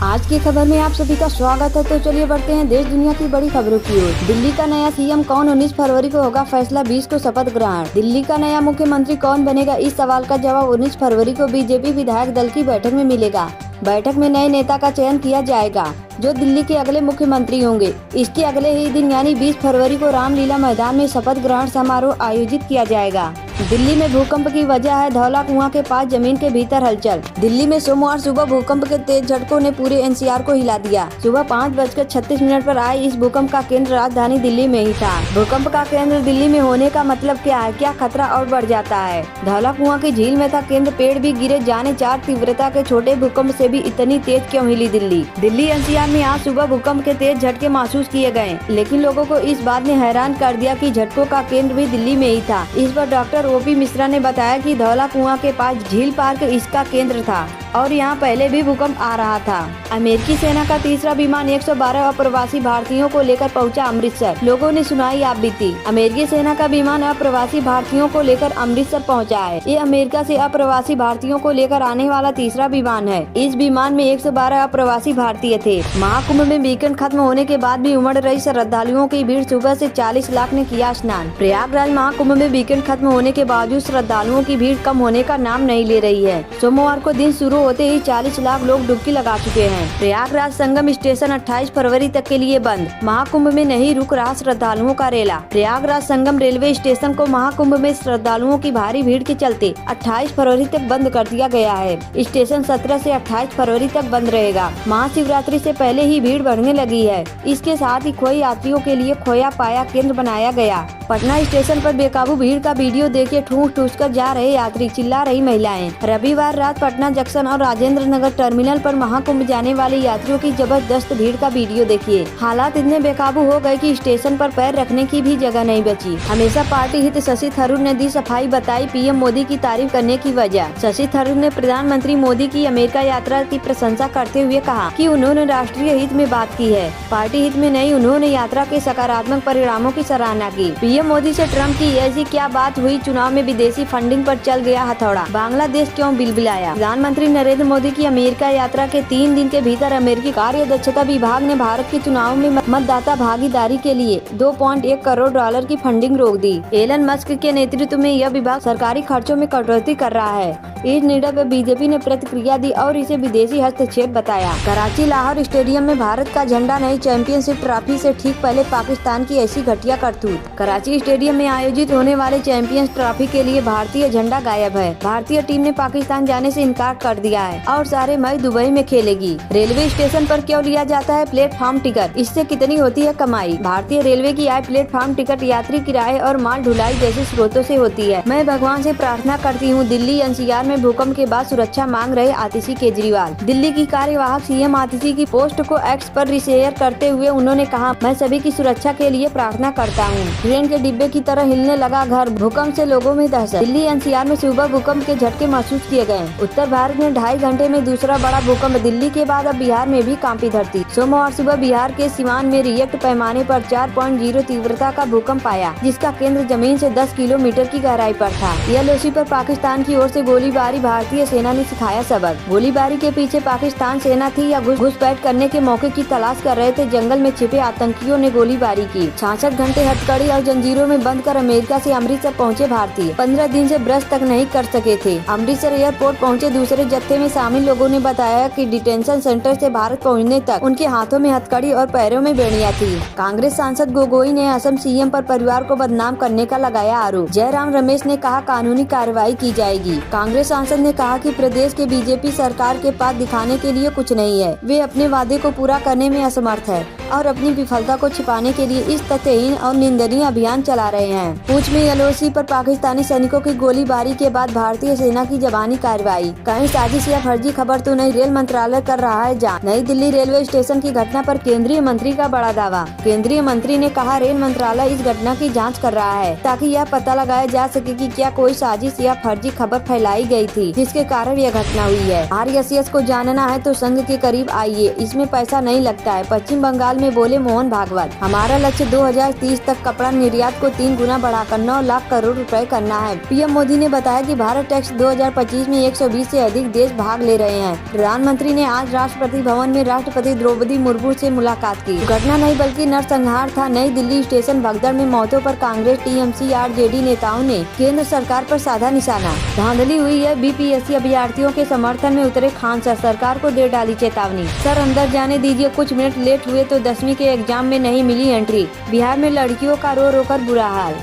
आज की खबर में आप सभी का स्वागत है। तो चलिए बढ़ते हैं देश दुनिया की बड़ी खबरों की ओर। दिल्ली का नया सीएम कौन, 19 फरवरी को होगा फैसला, 20 को शपथ ग्रहण। दिल्ली का नया मुख्यमंत्री कौन बनेगा, इस सवाल का जवाब 19 फरवरी को बीजेपी विधायक दल की बैठक में मिलेगा। बैठक में नए नेता का चयन किया जाएगा जो दिल्ली के अगले मुख्यमंत्री होंगे। इसके अगले ही दिन यानी 20 फरवरी को रामलीला मैदान में शपथ ग्रहण समारोह आयोजित किया जाएगा। दिल्ली में भूकंप की वजह है धौला कुआं के पास जमीन के भीतर हलचल। दिल्ली में सोमवार सुबह भूकंप के तेज झटकों ने पूरे एनसीआर को हिला दिया। सुबह 5:36 पर आए इस भूकंप का केंद्र राजधानी दिल्ली में ही था। भूकंप का केंद्र दिल्ली में होने का मतलब क्या है, क्या खतरा और बढ़ जाता है। धौला कुआं की झील में था केंद्र, पेड़ भी गिरे, जाने 4 तीव्रता के छोटे भूकंप से भी इतनी तेज क्यों हिली दिल्ली। दिल्ली एनसीआर में आज सुबह भूकंप के तेज झटके महसूस किए गए, लेकिन लोगों को इस बात ने हैरान कर दिया कि झटकों का केंद्र भी दिल्ली में ही था। इस पर डॉक्टर ओपी मिश्रा ने बताया कि धौला कुआं के पास झील पार्क इसका केंद्र था और यहाँ पहले भी भूकंप आ रहा था। अमेरिकी सेना का तीसरा विमान 112 अप्रवासी भारतीयों को लेकर पहुंचा अमृतसर। लोगों ने सुनाई आप बीती। अमेरिकी सेना का विमान अप्रवासी भारतीयों को लेकर अमृतसर पहुंचा है। ये अमेरिका से अप्रवासी भारतीयों को लेकर आने वाला तीसरा विमान है। इस विमान में 112 अप्रवासी भारतीय थे। महाकुंभ में वीकेंड खत्म होने के बाद भी उमड़ रही श्रद्धालुओं की भीड़, सुबह से 40 लाख ने किया स्नान। प्रयागराज महाकुंभ में वीकेंड खत्म होने के बावजूद श्रद्धालुओं की भीड़ कम होने का नाम नहीं ले रही है। सोमवार को दिन शुरू होते ही 40 लाख लोग डुबकी लगा चुके हैं। प्रयागराज संगम स्टेशन 28 फरवरी तक के लिए बंद। महाकुंभ में नहीं रुक रहा श्रद्धालुओं का रेला। प्रयागराज संगम रेलवे स्टेशन को महाकुंभ में श्रद्धालुओं की भारी भीड़ के चलते 28 फरवरी तक बंद कर दिया गया है। स्टेशन 17 से 28 फरवरी तक बंद रहेगा। महाशिवरात्रि से पहले ही भीड़ बढ़ने लगी है। इसके साथ ही खोए यात्रियों के लिए खोया पाया केंद्र बनाया गया। पटना स्टेशन पर बेकाबू भीड़ का वीडियो देखिए। ठूस ठूस कर जा रहे यात्री, चिल्ला रही महिलाएं। रविवार रात पटना जंक्शन और राजेंद्र नगर टर्मिनल पर महाकुंभ जाने वाले यात्रियों की जबरदस्त भीड़ का वीडियो देखिए। हालात इतने बेकाबू हो गए कि स्टेशन पर पैर रखने की भी जगह नहीं बची। हमेशा पार्टी हित शशि थरूर ने दी सफाई, बताई पीएम मोदी की तारीफ करने की वजह। शशि थरूर ने प्रधानमंत्री मोदी की अमेरिका यात्रा की प्रशंसा करते हुए कहा कि उन्होंने राष्ट्रीय हित में बात की है, पार्टी हित में नहीं। उन्होंने यात्रा के सकारात्मक परिणामों की सराहना की। पीएम मोदी से ट्रम्प की ऐसी क्या बात हुई, चुनाव में विदेशी फंडिंग पर चल गया हथौड़ा, बांग्लादेश क्यों बिलबिलाया। प्रधानमंत्री नरेंद्र मोदी की अमेरिका यात्रा के 3 दिन के भीतर अमेरिकी कार्य दक्षता विभाग ने भारत के चुनाव में मतदाता भागीदारी के लिए $2.1 करोड़ की फंडिंग रोक दी। एलन मस्क के नेतृत्व में यह विभाग सरकारी खर्चों में कटौती कर रहा है। इस निर्णय पर बीजेपी ने प्रतिक्रिया दी और इसे विदेशी हस्तक्षेप बताया। कराची लाहौर स्टेडियम में भारत का झंडा नहीं, चैंपियनशिप ट्रॉफी से ठीक पहले पाकिस्तान की ऐसी घटिया करतूत। कराची स्टेडियम में आयोजित होने वाले चैंपियंस ट्रॉफी के लिए भारतीय झंडा गायब है। भारतीय टीम ने पाकिस्तान जाने से इनकार कर दिया है और सारे मैच दुबई में खेलेगी। रेलवे स्टेशन पर क्यों लिया जाता है प्लेटफॉर्म टिकट, इससे कितनी होती है कमाई। भारतीय रेलवे की आय प्लेटफॉर्म टिकट, यात्री किराए और माल ढुलाई जैसे स्रोतों से होती है। मैं भगवान से प्रार्थना करती हूँ। दिल्ली एनसीआर में भूकंप के बाद सुरक्षा मांग रहे आतिशी केजरीवाल। दिल्ली की कार्यवाहक सीएम आतिशी की पोस्ट को एक्स पर रिशेयर करते हुए उन्होंने कहा, मैं सभी की सुरक्षा के लिए प्रार्थना करता हूँ। ट्रेन के डिब्बे की तरह हिलने लगा घर, भूकंप से लोगों में दहशत। दिल्ली एनसीआर में सुबह भूकंप के झटके महसूस किए गए। उत्तर भारत में 2.5 घंटे में दूसरा बड़ा भूकंप। दिल्ली के बाद अब बिहार में भी कांपी धरती। सोमवार सुबह बिहार के सिवान में रिएक्ट पैमाने पर 4.0 तीव्रता का भूकंप आया, जिसका केंद्र जमीन से 10 किलोमीटर की गहराई पर था। एलओसी पर पाकिस्तान की ओर से गोलीबारी, भारतीय सेना ने सिखाया सबक। गोलीबारी के पीछे पाकिस्तान सेना थी या घुसपैठ करने के मौके की तलाश कर रहे थे। जंगल में छिपे आतंकियों ने गोलीबारी की। 66 घंटे हथकड़ी और जंजीरों में बंद कर अमेरिका से अमृतसर पहुंचे भारतीय। 15 दिन से ब्रश तक नहीं कर सके थे। अमृतसर एयरपोर्ट पहुंचे दूसरे जत्थे में शामिल लोगों ने बताया कि डिटेंशन सेंटर से भारत पहुंचने तक उनके हाथों में हथकड़ी और पैरों में बेड़ियां थी। कांग्रेस सांसद गोगोई ने असम सीएम पर परिवार को बदनाम करने का लगाया आरोप। जयराम रमेश ने कहा, कानूनी कार्रवाई की जाएगी। कांग्रेस सांसद ने कहा कि प्रदेश के बीजेपी सरकार के पास दिखाने के लिए कुछ नहीं है। वे अपने वादे को पूरा करने में असमर्थ है और अपनी विफलता को छिपाने के लिए इस तथ्यहीन और निंदनीय अभियान चला रहे हैं। पूंछ में एलओसी पर पाकिस्तानी सैनिकों की गोलीबारी के बाद भारतीय सेना की जवानी कार्रवाई। कहीं साजिश या फर्जी खबर तो नहीं, रेल मंत्रालय कर रहा है जांच। नई दिल्ली रेलवे स्टेशन की घटना पर केंद्रीय मंत्री का बड़ा दावा। केंद्रीय मंत्री ने कहा, रेल मंत्रालय इस घटना की जांच कर रहा है ताकि यह पता लगाया जा सके कि क्या कोई साजिश या फर्जी खबर फैलाई गई थी जिसके कारण यह घटना हुई है। आरएसएस को जानना है तो संघ के करीब आइए, इसमें पैसा नहीं लगता है। पश्चिम बंगाल में बोले मोहन भागवत। हमारा लक्ष्य 2030 तक कपड़ा निर्यात को 3 गुना बढ़ाकर 9 लाख करोड़ रुपए करना है। पीएम मोदी ने बताया कि भारत टैक्स 2025 में 120 से अधिक देश भाग ले रहे हैं। प्रधानमंत्री ने आज राष्ट्रपति भवन में राष्ट्रपति द्रौपदी मुर्मू से मुलाकात की। घटना नहीं बल्कि नरसंहार था। नई दिल्ली स्टेशन भगदड़ में मौतों पर कांग्रेस, टीएमसी, आरजेडी नेताओं ने केंद्र सरकार पर साधा निशाना। धांधली हुई है। बीपीएससी अभ्यर्थियों के समर्थन में उतरे खान सर, सरकार को दे डाली चेतावनी। सर अंदर जाने दीजिए, कुछ मिनट लेट हुए तो 10वीं के एग्जाम में नहीं मिली एंट्री। बिहार में लड़कियों का रो रो कर बुरा हाल।